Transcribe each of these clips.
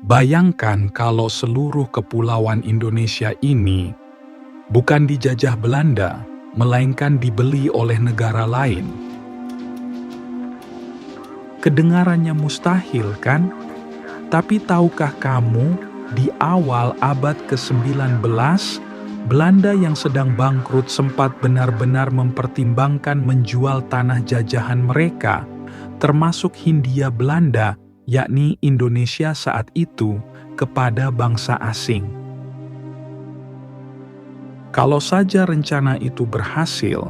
Bayangkan kalau seluruh kepulauan Indonesia ini bukan dijajah Belanda, melainkan dibeli oleh negara lain. Kedengarannya mustahil, kan? Tapi tahukah kamu, di awal abad ke-19, Belanda yang sedang bangkrut sempat benar-benar mempertimbangkan menjual tanah jajahan mereka, termasuk Hindia Belanda, yakni Indonesia saat itu, kepada bangsa asing. Kalau saja rencana itu berhasil,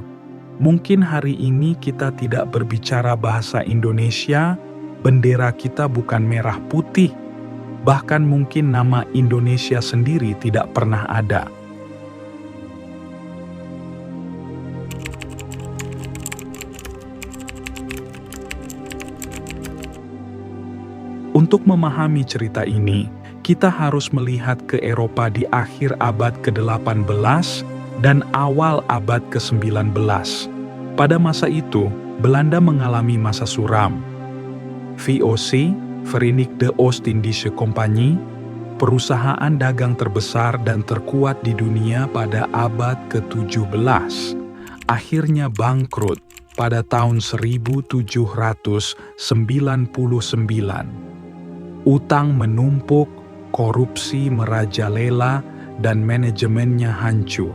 mungkin hari ini kita tidak berbicara bahasa Indonesia, bendera kita bukan merah putih, bahkan mungkin nama Indonesia sendiri tidak pernah ada. Untuk memahami cerita ini, kita harus melihat ke Eropa di akhir abad ke-18 dan awal abad ke-19. Pada masa itu, Belanda mengalami masa suram. VOC, Verenigde Oost-Indische Compagnie, perusahaan dagang terbesar dan terkuat di dunia pada abad ke-17, akhirnya bangkrut pada tahun 1799. Utang menumpuk, korupsi merajalela, dan manajemennya hancur.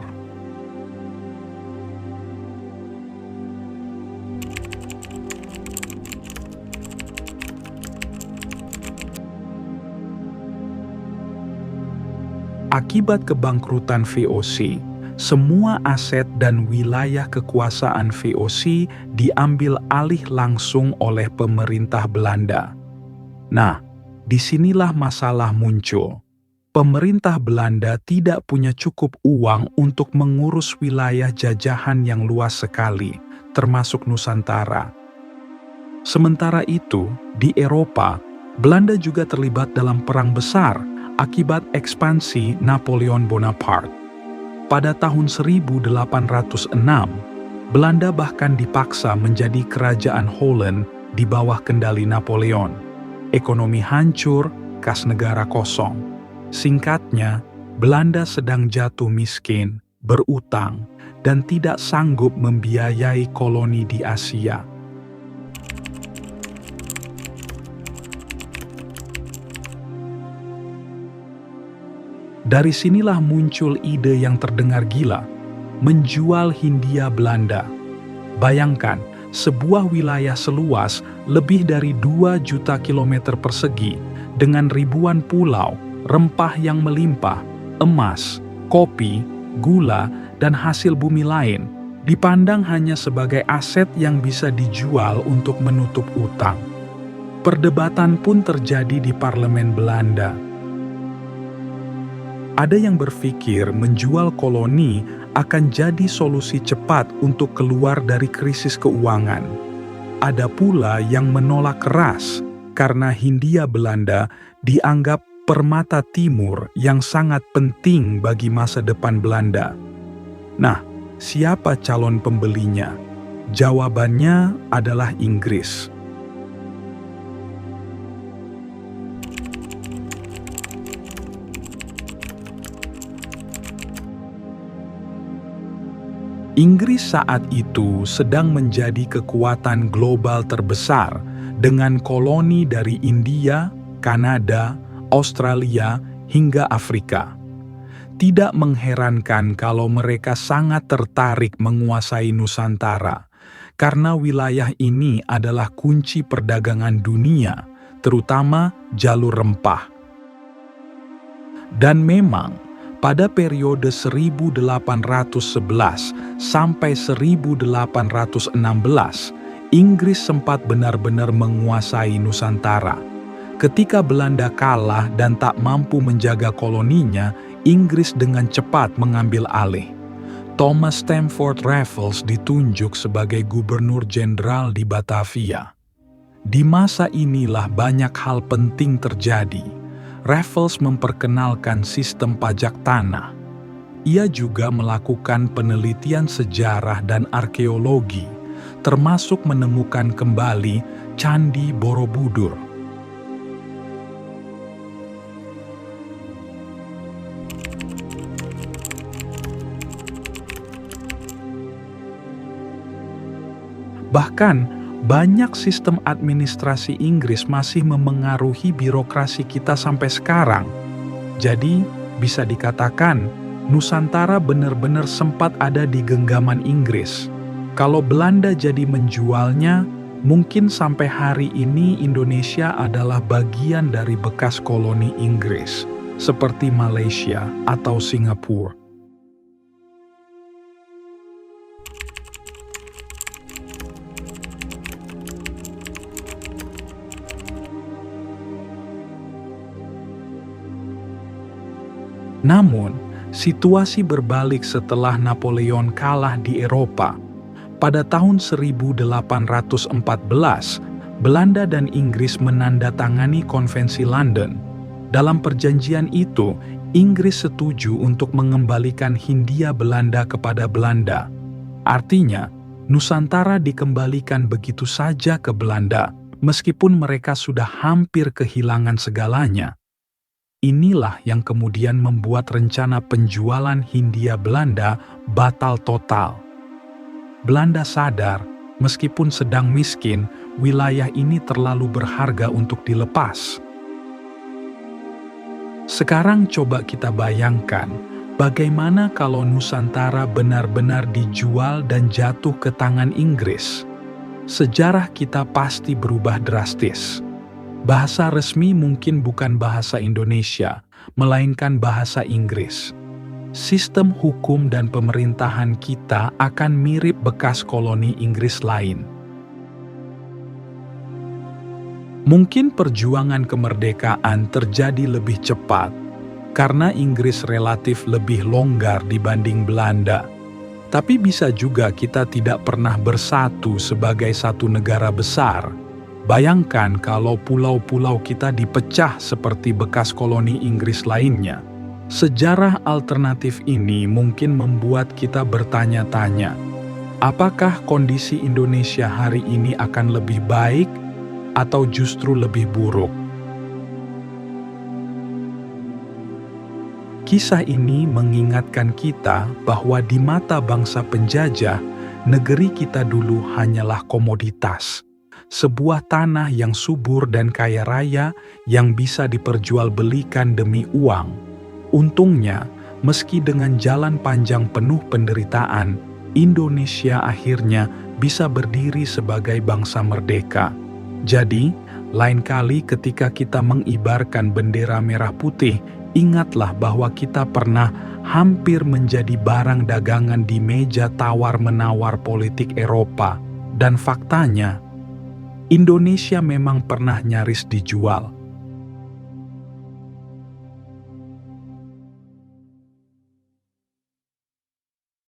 Akibat kebangkrutan VOC, semua aset dan wilayah kekuasaan VOC diambil alih langsung oleh pemerintah Belanda. Nah, disinilah masalah muncul. Pemerintah Belanda tidak punya cukup uang untuk mengurus wilayah jajahan yang luas sekali, termasuk Nusantara. Sementara itu, di Eropa, Belanda juga terlibat dalam perang besar akibat ekspansi Napoleon Bonaparte. Pada tahun 1806, Belanda bahkan dipaksa menjadi kerajaan Holland di bawah kendali Napoleon. Ekonomi hancur, kas negara kosong. Singkatnya, Belanda sedang jatuh miskin, berutang, dan tidak sanggup membiayai koloni di Asia. Dari sinilah muncul ide yang terdengar gila, menjual Hindia Belanda. Bayangkan, sebuah wilayah seluas lebih dari 2 juta kilometer persegi dengan ribuan pulau, rempah yang melimpah, emas, kopi, gula, dan hasil bumi lain dipandang hanya sebagai aset yang bisa dijual untuk menutup utang. Perdebatan pun terjadi di parlemen Belanda. Ada yang berpikir menjual koloni akan jadi solusi cepat untuk keluar dari krisis keuangan. Ada pula yang menolak keras karena Hindia Belanda dianggap permata timur yang sangat penting bagi masa depan Belanda. Nah, siapa calon pembelinya? Jawabannya adalah Inggris. Inggris saat itu sedang menjadi kekuatan global terbesar dengan koloni dari India, Kanada, Australia, hingga Afrika. Tidak mengherankan kalau mereka sangat tertarik menguasai Nusantara, karena wilayah ini adalah kunci perdagangan dunia, terutama jalur rempah. Dan memang, pada periode 1811 sampai 1816, Inggris sempat benar-benar menguasai Nusantara. Ketika Belanda kalah dan tak mampu menjaga koloninya, Inggris dengan cepat mengambil alih. Thomas Stamford Raffles ditunjuk sebagai gubernur jenderal di Batavia. Di masa inilah banyak hal penting terjadi. Raffles memperkenalkan sistem pajak tanah. Ia juga melakukan penelitian sejarah dan arkeologi, termasuk menemukan kembali Candi Borobudur. Bahkan, banyak sistem administrasi Inggris masih memengaruhi birokrasi kita sampai sekarang. Jadi, bisa dikatakan, Nusantara benar-benar sempat ada di genggaman Inggris. Kalau Belanda jadi menjualnya, mungkin sampai hari ini Indonesia adalah bagian dari bekas koloni Inggris, seperti Malaysia atau Singapura. Namun, situasi berbalik setelah Napoleon kalah di Eropa. Pada tahun 1814, Belanda dan Inggris menandatangani Konvensi London. Dalam perjanjian itu, Inggris setuju untuk mengembalikan Hindia Belanda kepada Belanda. Artinya, Nusantara dikembalikan begitu saja ke Belanda, meskipun mereka sudah hampir kehilangan segalanya. Inilah yang kemudian membuat rencana penjualan Hindia Belanda batal total. Belanda sadar, meskipun sedang miskin, wilayah ini terlalu berharga untuk dilepas. Sekarang coba kita bayangkan, bagaimana kalau Nusantara benar-benar dijual dan jatuh ke tangan Inggris? Sejarah kita pasti berubah drastis. Bahasa resmi mungkin bukan bahasa Indonesia, melainkan bahasa Inggris. Sistem hukum dan pemerintahan kita akan mirip bekas koloni Inggris lain. Mungkin perjuangan kemerdekaan terjadi lebih cepat, karena Inggris relatif lebih longgar dibanding Belanda. Tapi bisa juga kita tidak pernah bersatu sebagai satu negara besar. Bayangkan kalau pulau-pulau kita dipecah seperti bekas koloni Inggris lainnya. Sejarah alternatif ini mungkin membuat kita bertanya-tanya, apakah kondisi Indonesia hari ini akan lebih baik atau justru lebih buruk? Kisah ini mengingatkan kita bahwa di mata bangsa penjajah, negeri kita dulu hanyalah komoditas. Sebuah tanah yang subur dan kaya raya yang bisa diperjualbelikan demi uang. Untungnya, meski dengan jalan panjang penuh penderitaan, Indonesia akhirnya bisa berdiri sebagai bangsa merdeka. Jadi, lain kali ketika kita mengibarkan bendera merah putih, ingatlah bahwa kita pernah hampir menjadi barang dagangan di meja tawar-menawar politik Eropa. Dan faktanya, Indonesia memang pernah nyaris dijual,